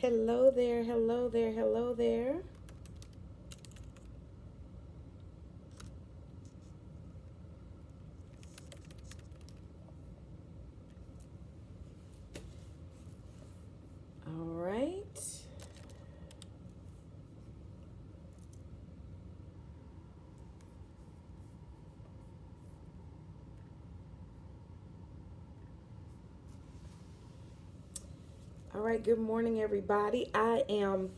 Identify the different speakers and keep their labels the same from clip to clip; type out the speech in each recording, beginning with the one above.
Speaker 1: Hello there, hello there, hello there. All right. All right, good morning, everybody. I am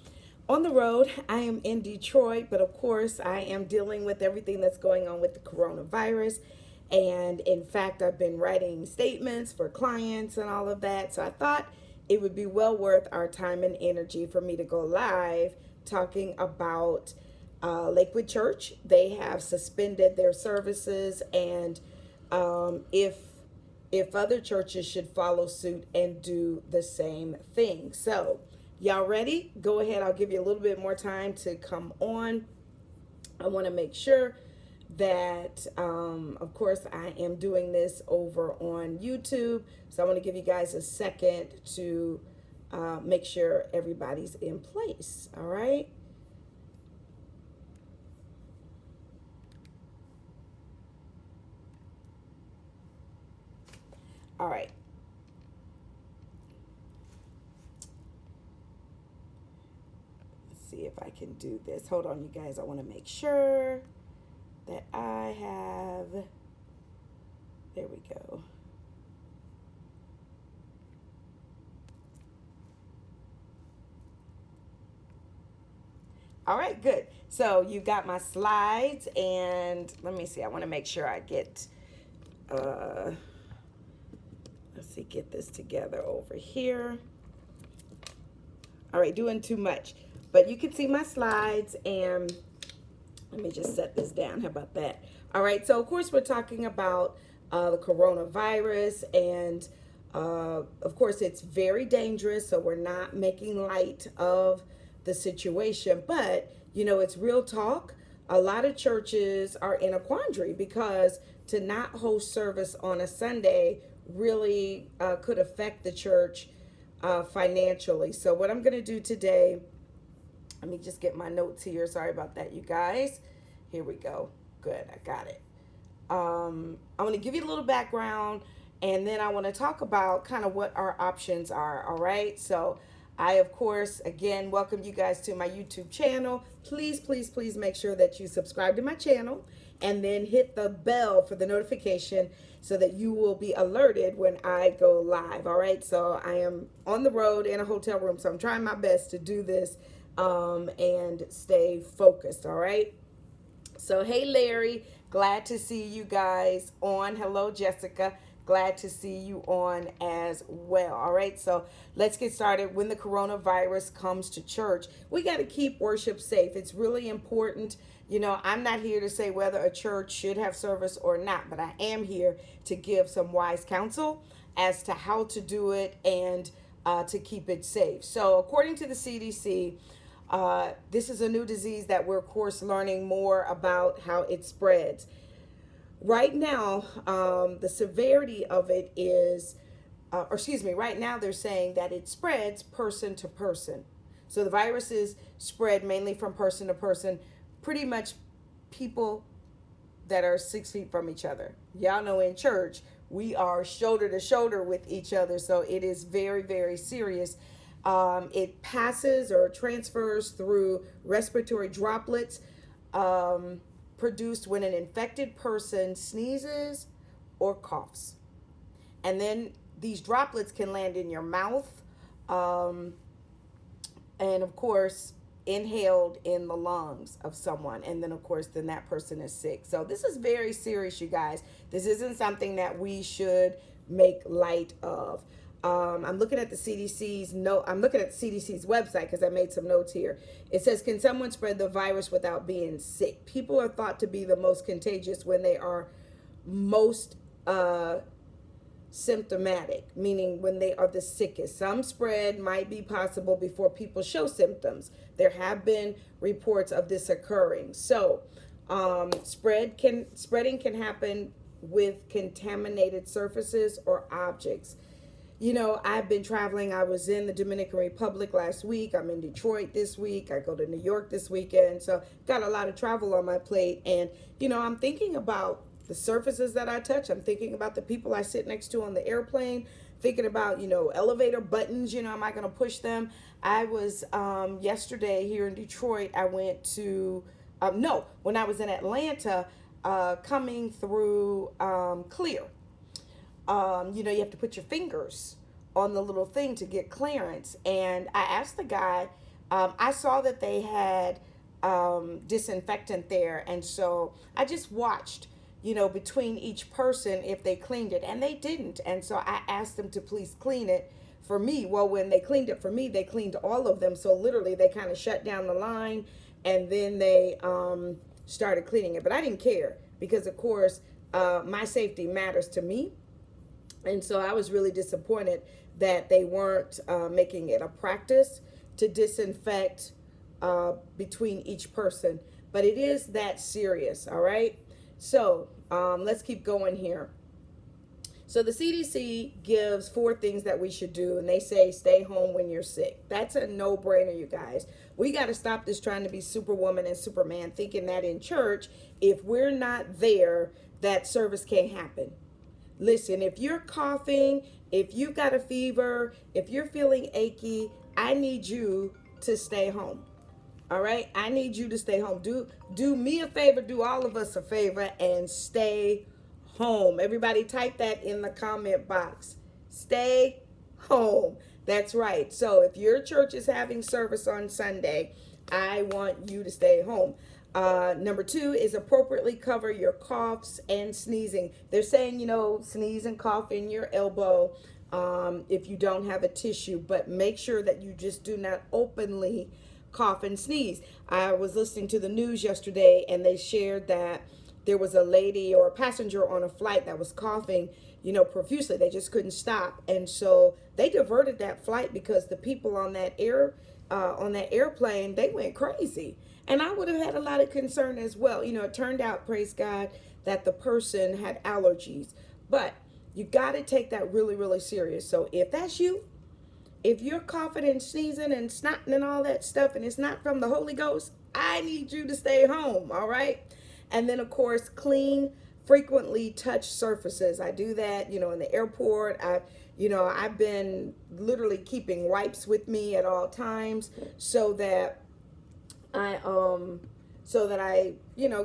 Speaker 1: on the road. I am in Detroit, but of course, I am dealing with everything that's going on with the coronavirus. And in fact, I've been writing statements for clients and all of that. So I thought it would be well worth our time and energy for me to go live talking about Lakewood Church. They have suspended their services, and if other churches should follow suit and do the same thing. So, y'all ready? Go ahead. I'll give you a little bit more time to come on. I want to make sure that, of course, I am doing this over on YouTube. So, I want to give you guys a second to make sure everybody's in place. All right. All right. Let's see if I can do this. Hold on, you guys. I want to make sure that I have. There we go. All right, good. So you got my slides, and let me see. I want to make sure I get, let's see, get this together over here. All right, doing too much. But you can see my slides, and let me just set this down. How about that? All right, so of course we're talking about the coronavirus, and of course it's very dangerous, so we're not making light of the situation, but you know, it's real talk. A lot of churches are in a quandary because to not host service on a Sunday really could affect the church financially. So what I'm going to do today, let me just get my notes here. Sorry about that, you guys. Here we go. Good, I got it. I want to give you a little background, and then I want to talk about kind of what our options are. All right. So I, of course, again, welcome you guys to my YouTube channel. Please, please, please make sure that you subscribe to my channel and then hit the bell for the notification so that you will be alerted when I go live. All right. So I am on the road in a hotel room, so I'm trying my best to do this and stay focused. All right. So, hey, Larry, glad to see you guys on. Hello, Jessica. Glad to see you on as well. All right, so let's get started. When the coronavirus comes to church, we got to keep worship safe. It's really important. You know, I'm not here to say whether a church should have service or not, but I am here to give some wise counsel as to how to do it and to keep it safe. So, according to the CDC, this is a new disease that we're, of course, learning more about how it spreads. Right now, the severity of it is, right now they're saying that it spreads person to person. So the virus is spread mainly from person to person, pretty much people that are 6 feet from each other. Y'all know in church, we are shoulder to shoulder with each other. So it is very, very serious. It passes or transfers through respiratory droplets produced when an infected person sneezes or coughs. And then these droplets can land in your mouth and, of course, inhaled in the lungs of someone. And then, of course, then that person is sick. So this is very serious, you guys. This isn't something that we should make light of. I'm looking at the CDC's I'm looking at the CDC's website because I made some notes here. It says, can someone spread the virus without being sick? People are thought to be the most contagious when they are most symptomatic, meaning when they are the sickest. Some spread might be possible before people show symptoms. There have been reports of this occurring. So spreading can happen with contaminated surfaces or objects. I've been traveling. I was in the Dominican Republic last week. I'm in Detroit this week. I go to New York this weekend. So got a lot of travel on my plate. And, I'm thinking about the surfaces that I touch. I'm thinking about the people I sit next to on the airplane, thinking about, elevator buttons, am I going to push them? I was yesterday here in Detroit. I went to, no, when I was in Atlanta, coming through Clear. You have to put your fingers on the little thing to get clearance. And I asked the guy, I saw that they had disinfectant there. And so I just watched, between each person if they cleaned it. And they didn't. And so I asked them to please clean it for me. Well, when they cleaned it for me, they cleaned all of them. So literally they kind of shut down the line and then they started cleaning it. But I didn't care because, of course, my safety matters to me. And so I was really disappointed that they weren't making it a practice to disinfect between each person. But it is that serious, all right? So let's keep going here. So the CDC gives 4 things that we should do, and they say stay home when you're sick. That's a no-brainer, you guys. We got to stop this trying to be Superwoman and Superman, thinking that in church, if we're not there, that service can't happen. Listen, if you're coughing, if you've got a fever, if you're feeling achy, I need you to stay home. All right? I need you to stay home. Do me a favor, do all of us a favor, and stay home. Everybody type that in the comment box. Stay home. That's right. So if your church is having service on Sunday, I want you to stay home. Number 2 is appropriately cover your coughs and sneezing. They're saying, sneeze and cough in your elbow if you don't have a tissue, but make sure that you just do not openly cough and sneeze. I was listening to the news yesterday and they shared that there was a lady or a passenger on a flight that was coughing, profusely. They just couldn't stop. And so they diverted that flight because the people on that airplane, they went crazy. And I would have had a lot of concern as well. It turned out, praise God, that the person had allergies. But you got to take that really, really serious. So if that's you, if you're coughing and sneezing and snotting and all that stuff and it's not from the Holy Ghost, I need you to stay home, all right? And then, of course, clean, frequently touch surfaces. I do that, in the airport. I've been literally keeping wipes with me at all times so that I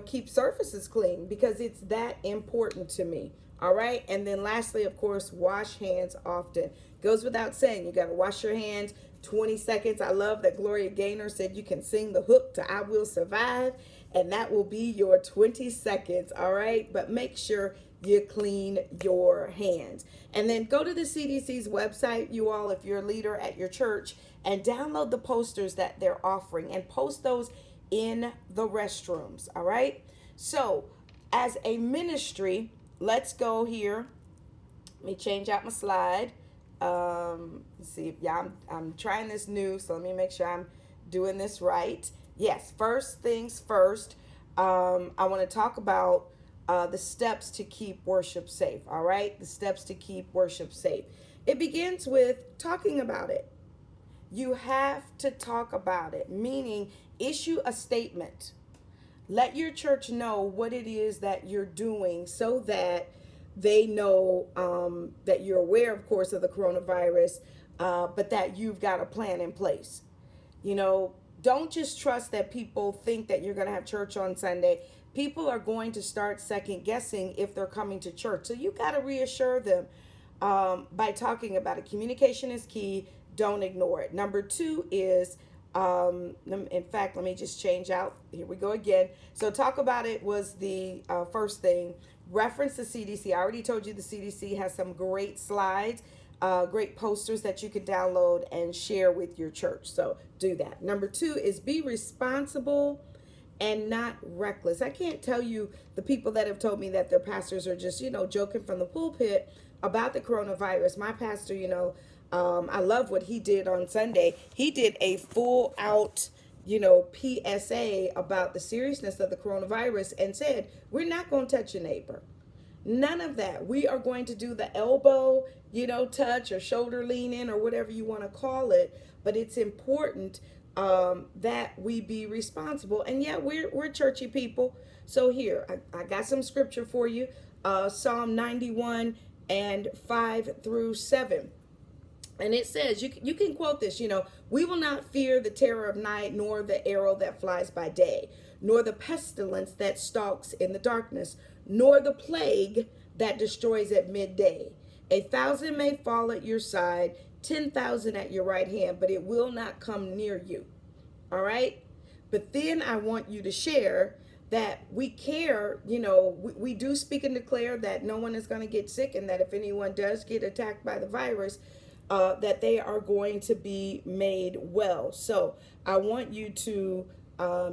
Speaker 1: keep surfaces clean because it's that important to me. All right. And then lastly, of course, wash hands often. Goes without saying, you got to wash your hands 20 seconds. I love that Gloria Gaynor said you can sing the hook to I Will Survive, and that will be your 20 seconds. All right. But make sure you clean your hands. And then go to the CDC's website, you all, if you're a leader at your church, and download the posters that they're offering and post those in the restrooms. All right. So as a ministry, let's go here. Let me change out my slide. Let's see. Yeah, I'm trying this new, so let me make sure I'm doing this right. Yes, first things first. I want to talk about the steps to keep worship safe. All right, the steps to keep worship safe. It begins with talking about it. You have to talk about it, meaning issue a statement. Let your church know what it is that you're doing so that they know that you're aware, of course, of the coronavirus, but that you've got a plan in place. Don't just trust that people think that you're going to have church on Sunday. People are going to start second guessing if they're coming to church. So you got to reassure them by talking about it. Communication is key. Don't ignore it. Number 2 is, in fact, let me just change out. Here we go again. So talk about it was the first thing. Reference the CDC. I already told you the CDC has some great slides, great posters that you could download and share with your church. So do that. Number 2 is be responsible and not reckless. I can't tell you the people that have told me that their pastors are just, joking from the pulpit about the coronavirus. My pastor, I love what he did on Sunday. He did a full out, PSA about the seriousness of the coronavirus and said, we're not going to touch your neighbor. None of that. We are going to do the elbow, touch or shoulder lean in or whatever you want to call it. But it's important that we be responsible. And yeah, we're churchy people. So here, I got some scripture for you. Psalm 91 and 5 through 7. And it says, you can quote this, we will not fear the terror of night, nor the arrow that flies by day, nor the pestilence that stalks in the darkness, nor the plague that destroys at midday. 1,000 may fall at your side, 10,000 at your right hand, but it will not come near you. All right? But then I want you to share that we care, we do speak and declare that no one is going to get sick, and that if anyone does get attacked by the virus, that they are going to be made well. So I want you to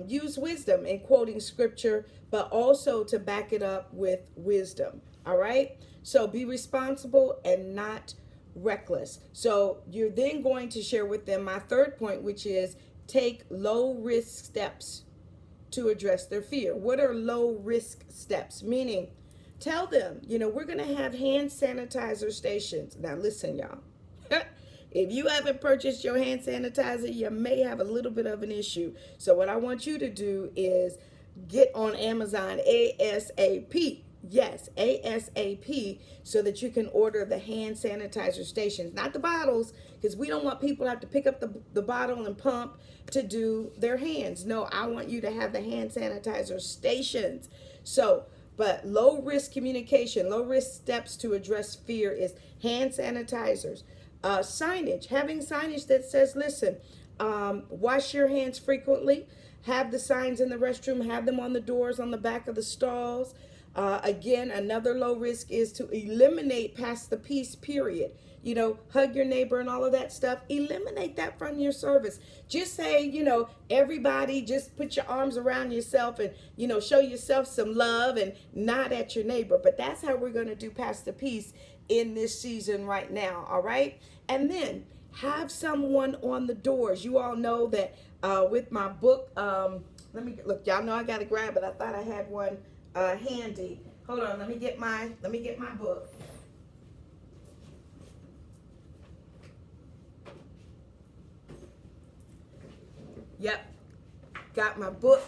Speaker 1: use wisdom in quoting scripture, but also to back it up with wisdom. All right? So be responsible and not reckless. So you're then going to share with them my third point, which is take low risk steps to address their fear. What are low risk steps? Meaning, tell them, we're going to have hand sanitizer stations. Now listen, y'all. If you haven't purchased your hand sanitizer, you may have a little bit of an issue. So what I want you to do is get on Amazon ASAP. Yes, ASAP, so that you can order the hand sanitizer stations, not the bottles, because we don't want people to have to pick up the bottle and pump to do their hands. No, I want you to have the hand sanitizer stations. So, but low risk communication, low risk steps to address fear is hand sanitizers. Signage, having signage that says, listen, wash your hands frequently. Have the signs in the restroom, have them on the doors, on the back of the stalls. Again, another low risk is to eliminate pass the peace period. Hug your neighbor and all of that stuff. Eliminate that from your service. Just say, everybody just put your arms around yourself and, show yourself some love and nod at your neighbor. But that's how we're going to do pass the peace in this season right now. All right. And then have someone on the doors. You all know that with my book, let me look, y'all know I got to grab it. I thought I had one handy. Hold on. Let me get my book. Yep, got my book.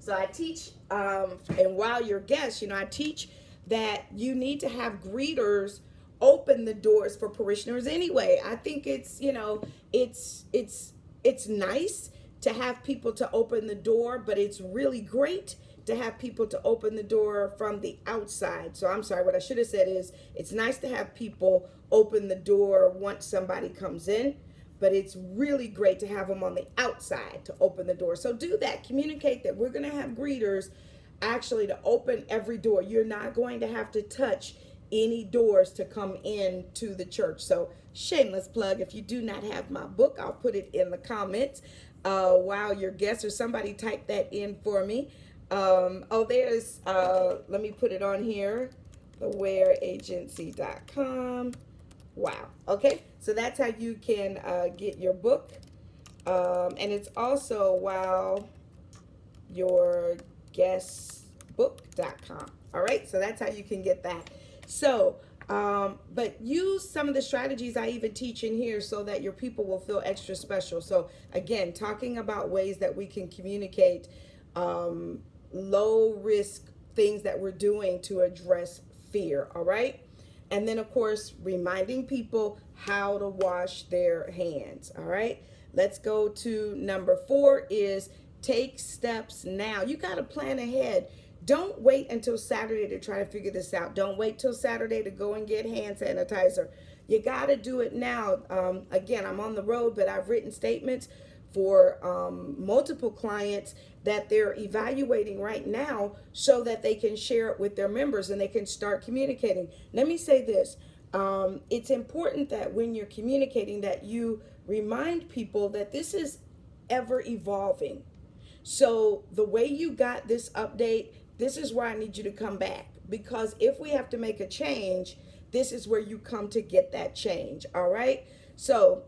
Speaker 1: So I teach, and while you're guests, I teach that you need to have greeters open the doors for parishioners anyway. I think it's, it's nice to have people to open the door, but it's really great to have people to open the door from the outside. So I'm sorry, what I should have said is it's nice to have people open the door once somebody comes in, but it's really great to have them on the outside to open the door. So do that. Communicate that we're going to have greeters actually to open every door. You're not going to have to touch any doors to come in to the church. So shameless plug. If you do not have my book, I'll put it in the comments while your guests or somebody type that in for me. There's, let me put it on here, thewearagency.com. Wow. Okay. So that's how you can get your book. And it's also wowyourguestbook.com. All right. So that's how you can get that. So, but use some of the strategies I even teach in here so that your people will feel extra special. So again, talking about ways that we can communicate low risk things that we're doing to address fear. All right. And then, of course, reminding people how to wash their hands. All right. Let's go to number 4 is take steps now. You got to plan ahead. Don't wait until Saturday to try to figure this out. Don't wait till Saturday to go and get hand sanitizer. You got to do it now. Again, I'm on the road, but I've written statements for multiple clients that they're evaluating right now so that they can share it with their members and they can start communicating. Let me say this. It's important that when you're communicating that you remind people that this is ever evolving. So the way you got this update, this is where I need you to come back, because if we have to make a change, this is where you come to get that change. All right. So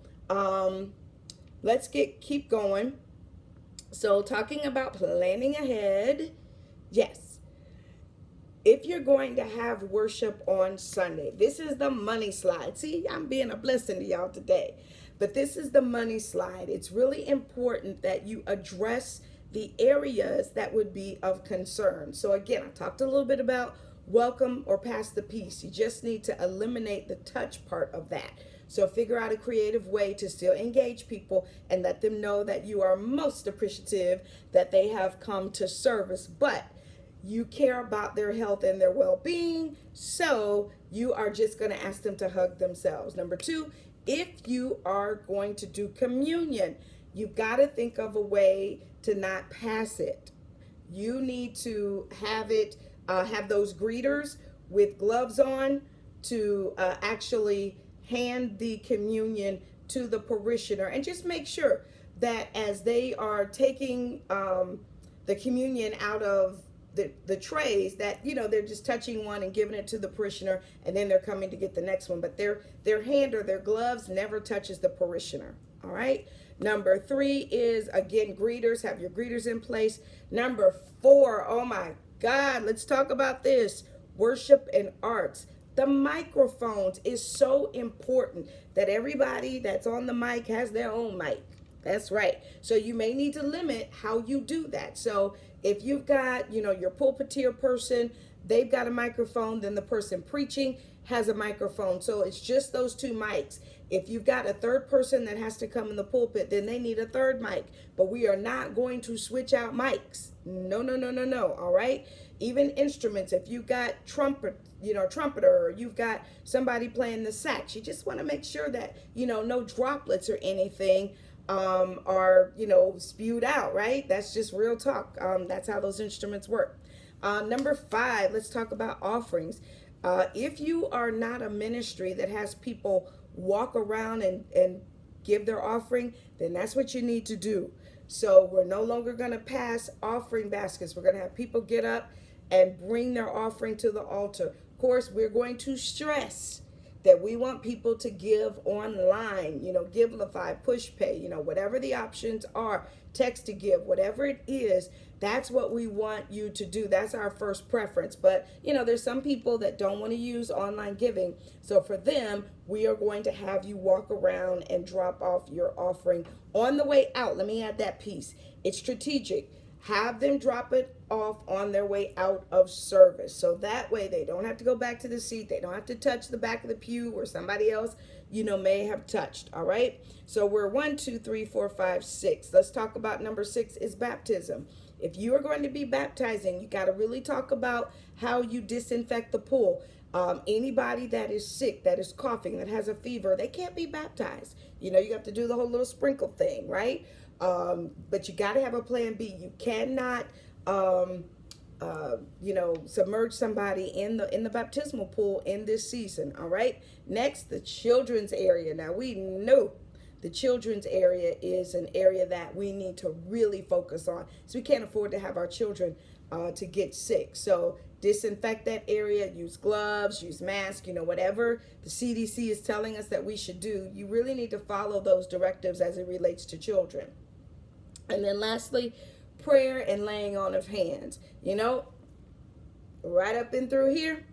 Speaker 1: let's keep going. So talking about planning ahead. Yes. If you're going to have worship on Sunday, this is the money slide. See, I'm being a blessing to y'all today. But this is the money slide. It's really important that you address the areas that would be of concern. So again, I talked a little bit about welcome or pass the peace. You just need to eliminate the touch part of that. So figure out a creative way to still engage people and let them know that you are most appreciative that they have come to service, but you care about their health and their well-being, so you are just going to ask them to hug themselves. Number two, if you are going to do communion, you've got to think of a way to not pass it. You need to have it, have those greeters with gloves on to actually hand the communion to the parishioner, and just make sure that as they are taking the communion out of the trays, that they're just touching one and giving it to the parishioner, and then they're coming to get the next one, but their hand or their gloves never touches the parishioner. All right. Number three is, again, greeters. Have your greeters in place. Number four, oh my God, let's talk about this. Worship and arts. The microphones is so important that everybody that's on the mic has their own mic. That's right. So you may need to limit how you do that. So if you've got, your pulpiteer person, they've got a microphone, then the person preaching has a microphone. So it's just those two mics. If you've got a third person that has to come in the pulpit, then they need a third mic. But we are not going to switch out mics. No, no, no, no, no. All right. Even instruments, if you've got trumpeter, or you've got somebody playing the sax, you just want to make sure that, no droplets or anything are, spewed out, right? That's just real talk. That's how those instruments work. Number five, let's talk about offerings. If you are not a ministry that has people walk around and give their offering, then that's what you need to do. So we're no longer going to pass offering baskets. We're going to have people get up and bring their offering to the altar. Of course, we're going to stress that we want people to give online, Givelify, PushPay, whatever the options are, text to give, whatever it is, that's what we want you to do. That's our first preference. But, there's some people that don't want to use online giving. So for them, we are going to have you walk around and drop off your offering on the way out. Let me add that piece. It's strategic. Have them drop it off on their way out of service. So that way they don't have to go back to the seat. They don't have to touch the back of the pew where somebody else, may have touched. All right. So we're 1, 2, 3, 4, 5, 6. Let's talk about number 6 is baptism. If you are going to be baptizing, you got to really talk about how you disinfect the pool. Anybody that is sick, that is coughing, that has a fever, they can't be baptized. You have to do the whole little sprinkle thing, right? But you got to have a plan B. You cannot, submerge somebody in the baptismal pool in this season. All right. Next, the children's area. Now we know the children's area is an area that we need to really focus on. So we can't afford to have our children to get sick. So disinfect that area, use gloves, use masks, whatever the CDC is telling us that we should do. You really need to follow those directives as it relates to children. And then lastly, prayer and laying on of hands. Right up and through here,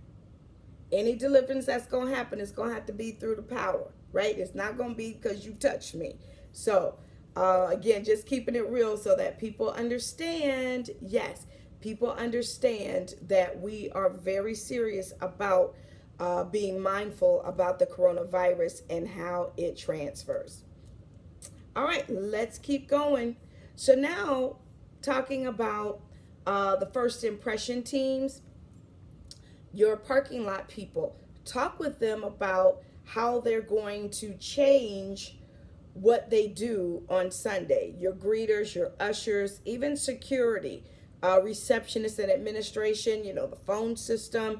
Speaker 1: any deliverance that's going to happen is going to have to be through the power, right? It's not going to be because you touched me. So, again, just keeping it real so that people understand, yes, people understand that we are very serious about being mindful about the coronavirus and how it transfers. All right, let's keep going. So now, talking about the first impression teams, your parking lot people, talk with them about how they're going to change what they do on Sunday. Your greeters, your ushers, even security, receptionists and administration, the phone system,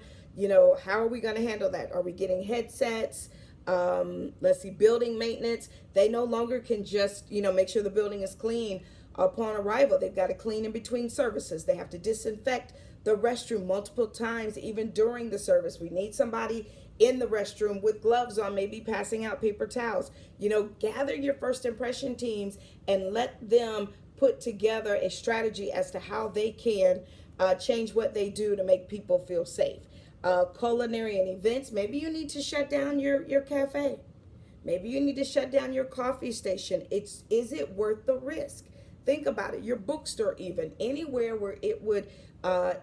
Speaker 1: how are we going to handle that? Are we getting headsets? Let's see, building maintenance. They no longer can just, make sure the building is clean upon arrival. They've got to clean in between services. They have to disinfect the restroom multiple times, even during the service. We need somebody in the restroom with gloves on, maybe passing out paper towels. Gather your first impression teams and let them put together a strategy as to how they can change what they do to make people feel safe. Culinary and events, maybe you need to shut down your cafe. Maybe you need to shut down your coffee station. Is it worth the risk? Think about it. Your bookstore, even anywhere where it would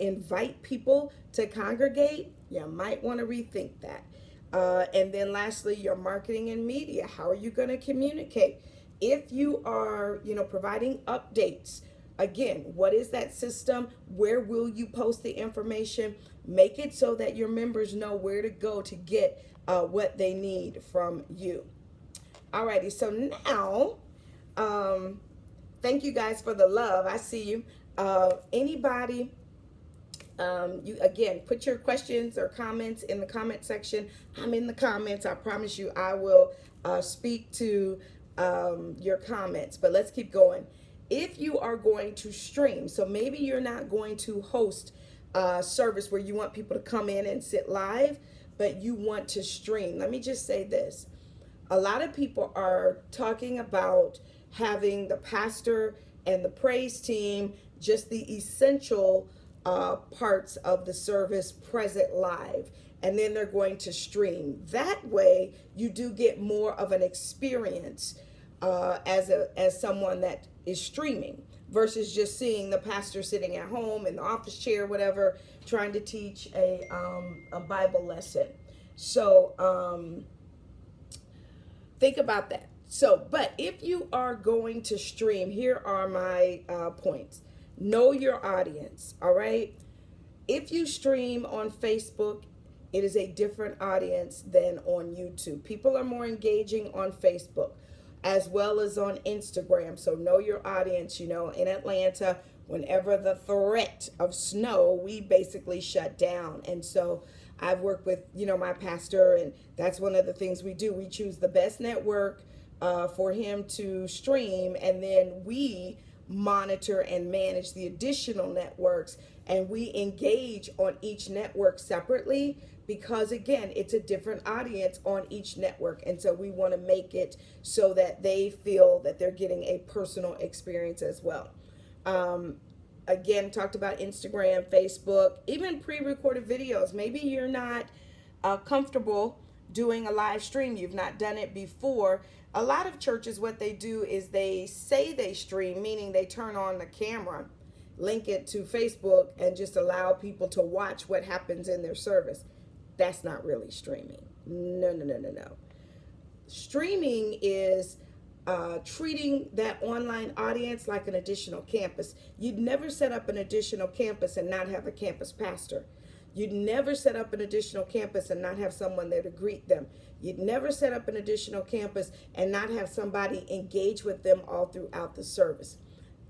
Speaker 1: invite people to congregate, you might want to rethink that. And then lastly, your marketing and media. How are you going to communicate? If you are, providing updates, again, what is that system? Where will you post the information? Make it so that your members know where to go to get what they need from you. Alrighty, so now, thank you guys for the love. I see you. Anybody, you again, put your questions or comments in the comment section. I'm in the comments. I promise you I will speak to your comments, but let's keep going. If you are going to stream, so maybe you're not going to host a service where you want people to come in and sit live, but you want to stream. Let me just say this. A lot of people are talking about having the pastor and the praise team, just the essential parts of the service present live, and then they're going to stream. That way, you do get more of an experience as someone that is streaming versus just seeing the pastor sitting at home in the office chair, whatever, trying to teach a Bible lesson. So think about that. So, but if you are going to stream, here are my points. Know your audience, all right? If you stream on Facebook, it is a different audience than on YouTube. People are more engaging on Facebook as well as on Instagram. So know your audience. In Atlanta, whenever the threat of snow, we basically shut down. And so I've worked with, my pastor, and that's one of the things we do. We choose the best network for him to stream, and then we monitor and manage the additional networks, and we engage on each network separately because, again, it's a different audience on each network, and so we want to make it so that they feel that they're getting a personal experience as well. Again, talked about Instagram, Facebook, even pre-recorded videos. Maybe you're not comfortable doing a live stream. You've not done it before. A lot of churches, what they do is they say they stream, meaning they turn on the camera, link it to Facebook, and just allow people to watch what happens in their service. That's not really streaming. No. Streaming is treating that online audience like an additional campus. You'd never set up an additional campus and not have a campus pastor. You'd never set up an additional campus and not have someone there to greet them. You'd never set up an additional campus and not have somebody engage with them all throughout the service.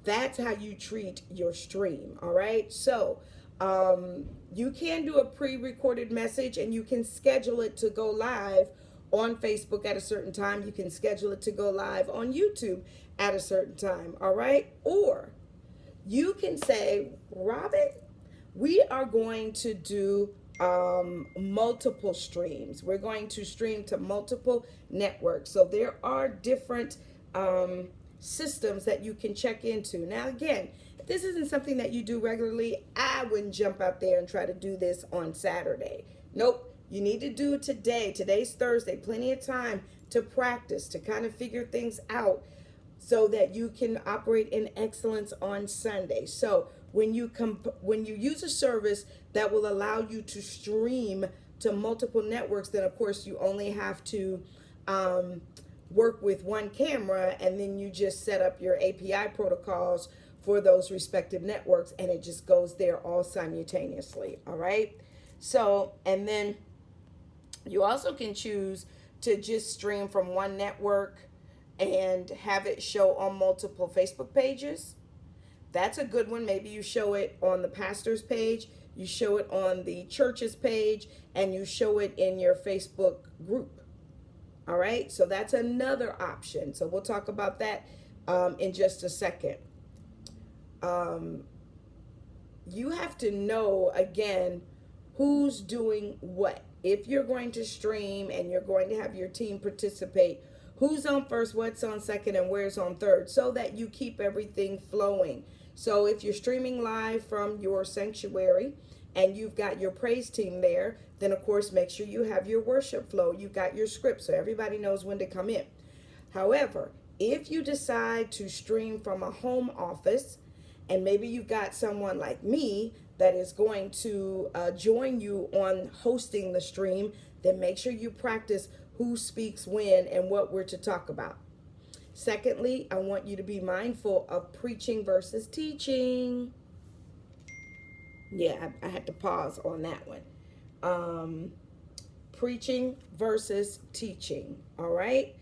Speaker 1: That's how you treat your stream, all right? So you can do a pre-recorded message, and you can schedule it to go live on Facebook at a certain time. You can schedule it to go live on YouTube at a certain time, all right? Or you can say, Robin, we are going to do multiple streams. We're going to stream to multiple networks. So there are different systems that you can check into. Now, again, if this isn't something that you do regularly, I wouldn't jump out there and try to do this on Saturday. Nope. You need to do it today. Today's Thursday. Plenty of time to practice, to kind of figure things out so that you can operate in excellence on Sunday. So when you use a service that will allow you to stream to multiple networks, then of course you only have to work with one camera, and then you just set up your API protocols for those respective networks, and it just goes there all simultaneously. All right. So, and then you also can choose to just stream from one network and have it show on multiple Facebook pages. That's a good one. Maybe you show it on the pastor's page, you show it on the church's page, and you show it in your Facebook group. All right, so that's another option. So we'll talk about that in just a second. You have to know, again, who's doing what. If you're going to stream and you're going to have your team participate, who's on first, what's on second, and where's on third, so that you keep everything flowing. So if you're streaming live from your sanctuary and you've got your praise team there, then of course make sure you have your worship flow. You've got your script so everybody knows when to come in. However, if you decide to stream from a home office, and maybe you've got someone like me that is going to join you on hosting the stream, then make sure you practice who speaks when and what we're to talk about. Secondly, I want you to be mindful of preaching versus teaching. Yeah, I had to pause on that one. Preaching versus teaching. All right.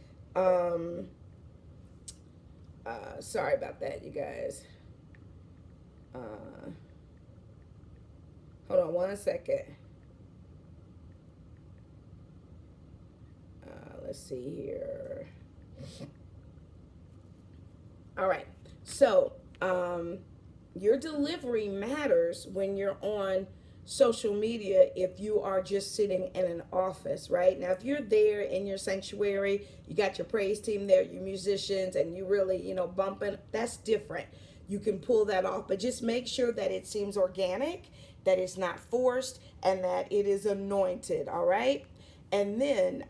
Speaker 1: Sorry about that, you guys. Hold on one second. Let's see here. All right. So, your delivery matters when you're on social media if you are just sitting in an office, right? Now, if you're there in your sanctuary, you got your praise team there, your musicians, and you really, bumping, that's different. You can pull that off, but just make sure that it seems organic, that it's not forced, and that it is anointed, all right? And then,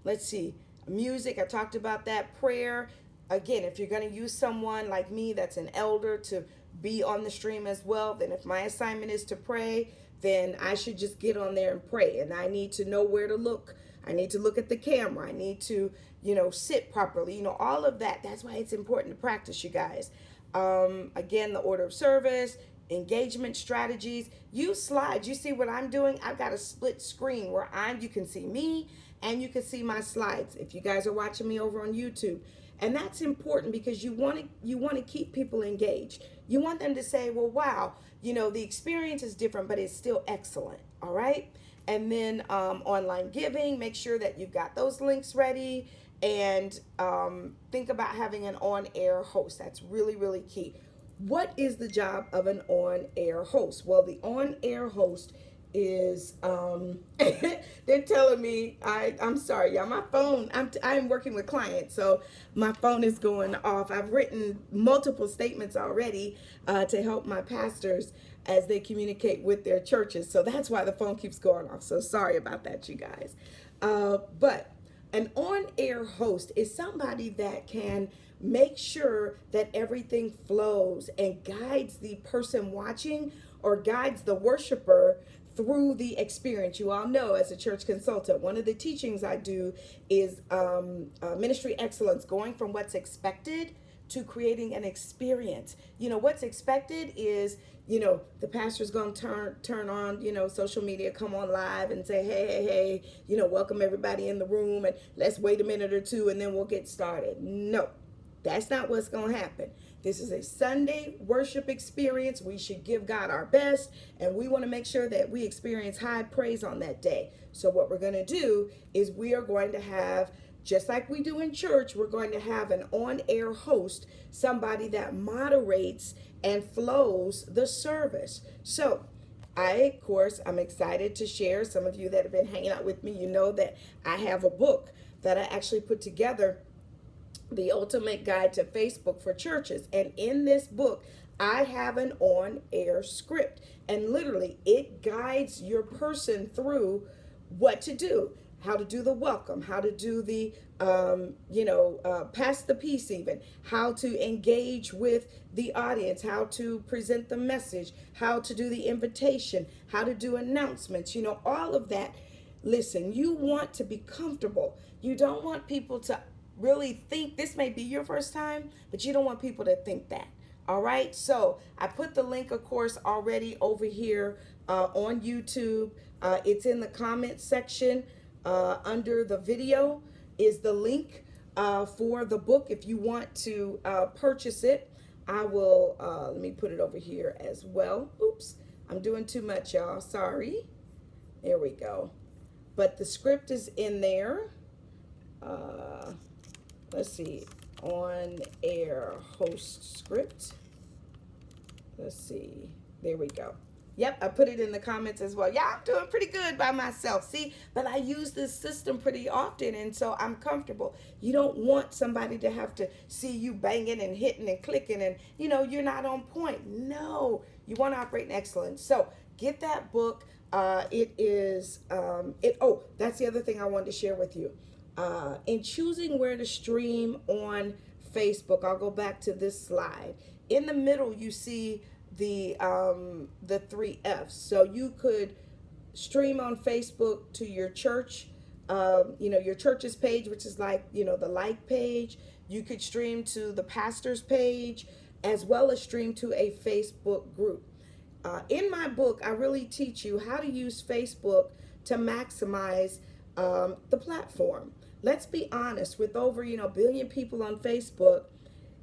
Speaker 1: let's see, music, I talked about that. Prayer, again, if you're going to use someone like me that's an elder to be on the stream as well, then if my assignment is to pray, then I should just get on there and pray. And I need to know where to look. I need to look at the camera. I need to, sit properly, all of that. That's why it's important to practice, you guys. Again, the order of service, engagement strategies, use slides. You see what I'm doing? I've got a split screen where you can see me and you can see my slides if you guys are watching me over on YouTube. And that's important because you want to keep people engaged. You want them to say, well, wow, the experience is different, but it's still excellent. All right. And then online giving, make sure that you've got those links ready, and think about having an on-air host. That's really, really key. What is the job of an on-air host? Well, the on-air host is they're telling me I'm sorry, y'all, my phone, I'm working with clients, so my phone is going off. I've written multiple statements already to help my pastors as they communicate with their churches, so that's why the phone keeps going off. So sorry about that, you guys. But an on-air host is somebody that can make sure that everything flows and guides the person watching or guides the worshiper through the experience. You all know, as a church consultant, one of the teachings I do is ministry excellence, going from what's expected to creating an experience. What's expected is, the pastor's going to turn on, social media, come on live and say, hey, welcome everybody in the room and let's wait a minute or two and then we'll get started. No, that's not what's going to happen. This is a Sunday worship experience. We should give God our best, and we want to make sure that we experience high praise on that day. So what we're going to do is we are going to have, just like we do in church, we're going to have an on-air host, somebody that moderates and flows the service. So I'm excited to share. Some of you that have been hanging out with me, you know that I have a book that I actually put together, The Ultimate Guide to Facebook for Churches. And in this book, I have an on-air script. And literally, it guides your person through what to do, how to do the welcome, how to do the, pass the peace even, how to engage with the audience, how to present the message, how to do the invitation, how to do announcements, all of that. Listen, you want to be comfortable. You don't want people to really think, this may be your first time, but you don't want people to think that. All right. So I put the link, of course, already over here on YouTube. It's in the comment section under the video is the link for the book. If you want to purchase it, I will, let me put it over here as well. Oops, I'm doing too much, y'all. Sorry. There we go. But the script is in there. Let's see, on air host script. Let's see, there we go. Yep, I put it in the comments as well. Yeah, I'm doing pretty good by myself. See, but I use this system pretty often, and so I'm comfortable. You don't want somebody to have to see you banging and hitting and clicking, and you're not on point. No, you want to operate in excellence. So get that book. It is it. Oh, that's the other thing I wanted to share with you. In choosing where to stream on Facebook, I'll go back to this slide. In the middle, you see the three F's. So you could stream on Facebook to your church, your church's page, which is like the like page. You could stream to the pastor's page, as well as stream to a Facebook group. In my book, I really teach you how to use Facebook to maximize the platform. Let's be honest, with over billion people on Facebook,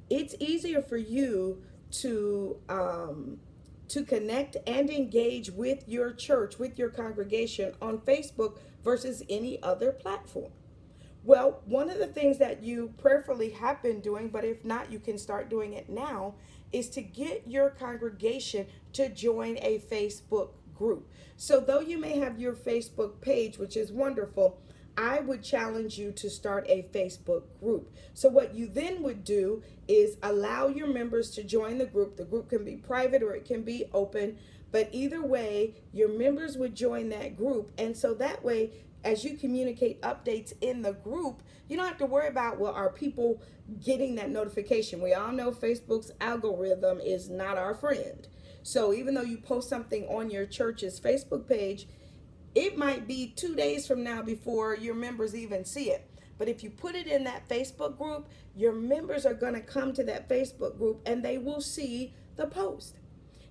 Speaker 1: it's easier for you to connect and engage with your church, with your congregation on Facebook versus any other platform. Well, one of the things that you prayerfully have been doing, but if not, you can start doing it now, is to get your congregation to join a Facebook group. So though you may have your Facebook page, which is wonderful, I would challenge you to start a Facebook group. So what you then would do is allow your members to join the group. The group can be private or it can be open, but either way, your members would join that group. And so that way, as you communicate updates in the group, you don't have to worry about, well, are people getting that notification? We all know Facebook's algorithm is not our friend. So even though you post something on your church's Facebook page, it might be 2 days from now before your members even see it. But if you put it in that Facebook group, your members are going to come to that Facebook group and they will see the post.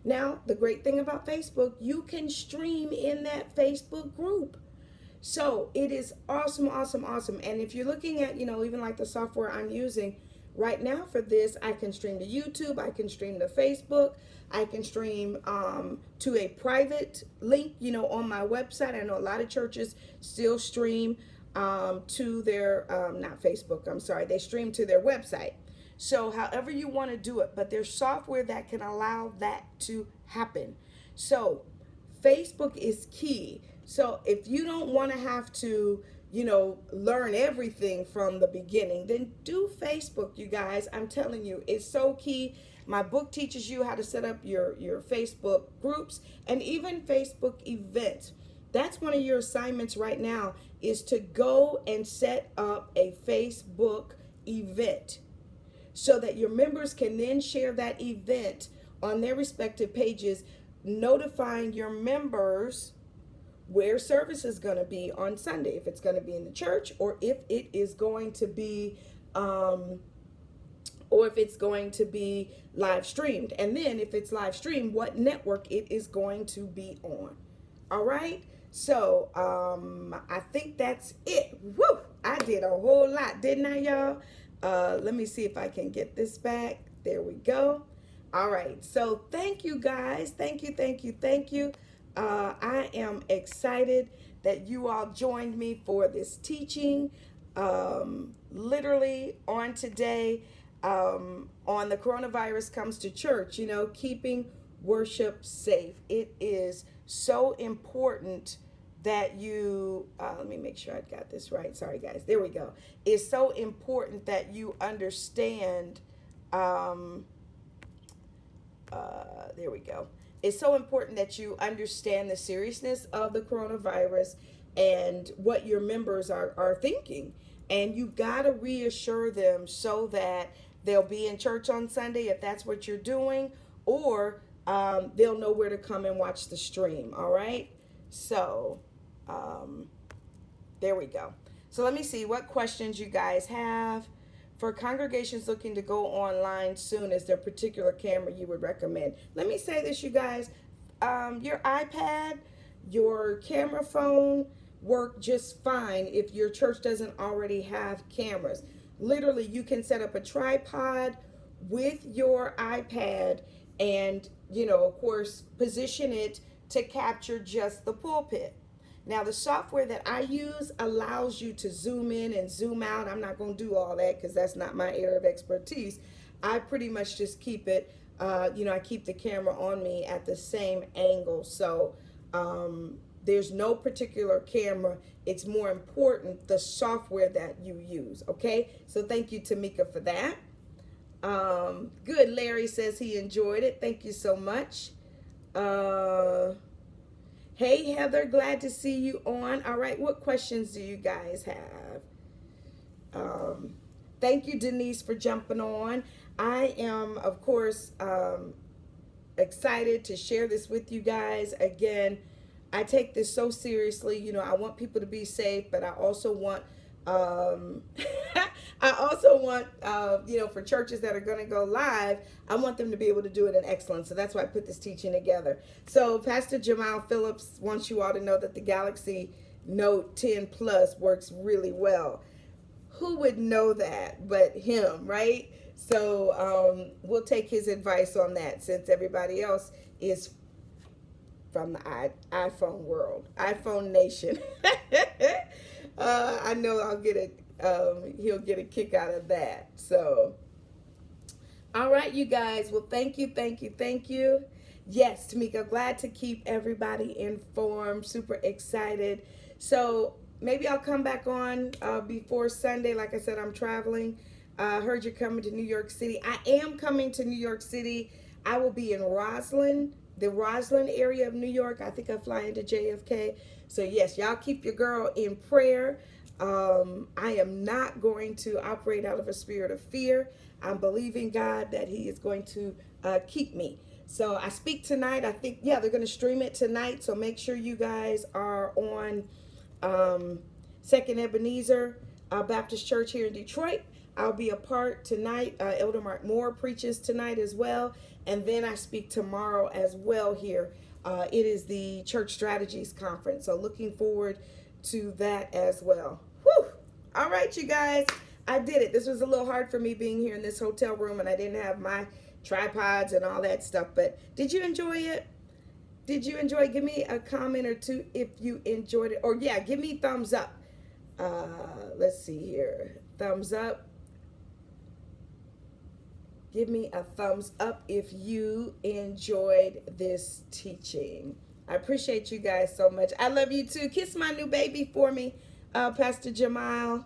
Speaker 1: Now, the great thing about Facebook, you can stream in that Facebook group. So it is awesome, awesome, awesome. And if you're looking at, even like the software I'm using right now for this, I can stream to YouTube, I can stream to Facebook, I can stream to a private link, on my website. I know a lot of churches still stream to their, not Facebook, I'm sorry, they stream to their website. So however you want to do it, but there's software that can allow that to happen. So Facebook is key. So if you don't want to have to, learn everything from the beginning, then do Facebook, you guys. I'm telling you, it's so key. My book teaches you how to set up your Facebook groups and even Facebook events. That's one of your assignments right now, is to go and set up a Facebook event so that your members can then share that event on their respective pages, notifying your members where service is going to be on Sunday, if it's going to be in the church or if it is going to be live streamed. And then if it's live streamed, what network it is going to be on. All right. So I think that's it. Woo! I did a whole lot, didn't I, y'all? Let me see if I can get this back. There we go. All right. So thank you, guys. Thank you, thank you, thank you. I am excited that you all joined me for this teaching, literally on today, on the coronavirus comes to church, keeping worship safe. It is so important that you, let me make sure I got this right. Sorry, guys. There we go. It's so important that you understand, there we go. It's so important that you understand the seriousness of the coronavirus and what your members are thinking. And you got to reassure them so that they'll be in church on Sunday if that's what you're doing, or they'll know where to come and watch the stream. All right. So there we go. So let me see what questions you guys have. For congregations looking to go online soon, is there a particular camera you would recommend? Let me say this, you guys. Your iPad, your camera phone work just fine if your church doesn't already have cameras. Literally, you can set up a tripod with your iPad and, of course, position it to capture just the pulpit. Now, the software that I use allows you to zoom in and zoom out. I'm not going to do all that because that's not my area of expertise. I pretty much just keep it I keep the camera on me at the same angle. So there's no particular camera. It's more important the software that you use. Okay. So thank you, Tamika, for that. Good. Larry says he enjoyed it. Thank you so much. Hey, Heather, glad to see you on. All right. What questions do you guys have? Thank you, Denise, for jumping on. I am, of course, excited to share this with you guys. Again, I take this so seriously. I want people to be safe, but I also want, for churches that are going to go live, I want them to be able to do it in excellence. So that's why I put this teaching together. So Pastor Jamal Phillips wants you all to know that the Galaxy Note 10 Plus works really well. Who would know that but him, right? So we'll take his advice on that, since everybody else is from the iPhone world, iPhone nation. I know he'll get a kick out of that. So, all right, you guys. Well, thank you, thank you, thank you. Yes, Tamika, glad to keep everybody informed. Super excited. So maybe I'll come back on before Sunday. Like I said, I'm traveling. I heard you're coming to New York City. I am coming to New York City. I will be in the Roslyn area of New York. I think I fly into JFK. So yes, y'all keep your girl in prayer. I am not going to operate out of a spirit of fear. I'm believing God that He is going to keep me. So I speak tonight. I think, they're going to stream it tonight. So make sure you guys are on Second Ebenezer Baptist Church here in Detroit. I'll be a part tonight. Elder Mark Moore preaches tonight as well. And then I speak tomorrow as well here. It is the Church Strategies Conference. So looking forward to that as well. Whew. All right, you guys. I did it. This was a little hard for me being here in this hotel room, and I didn't have my tripods and all that stuff. But did you enjoy it? Did you enjoy it? Give me a comment or two if you enjoyed it. Or give me thumbs up. Let's see here. Thumbs up. Give me a thumbs up if you enjoyed this teaching. I appreciate you guys so much. I love you too. Kiss my new baby for me, Pastor Jamal.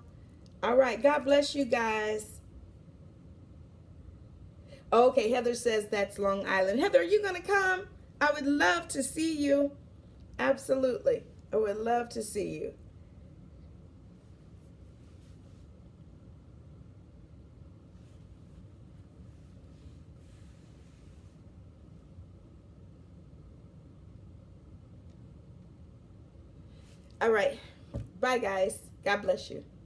Speaker 1: All right. God bless you guys. Okay. Heather says that's Long Island. Heather, are you going to come? I would love to see you. Absolutely. I would love to see you. All right. Bye, guys. God bless you.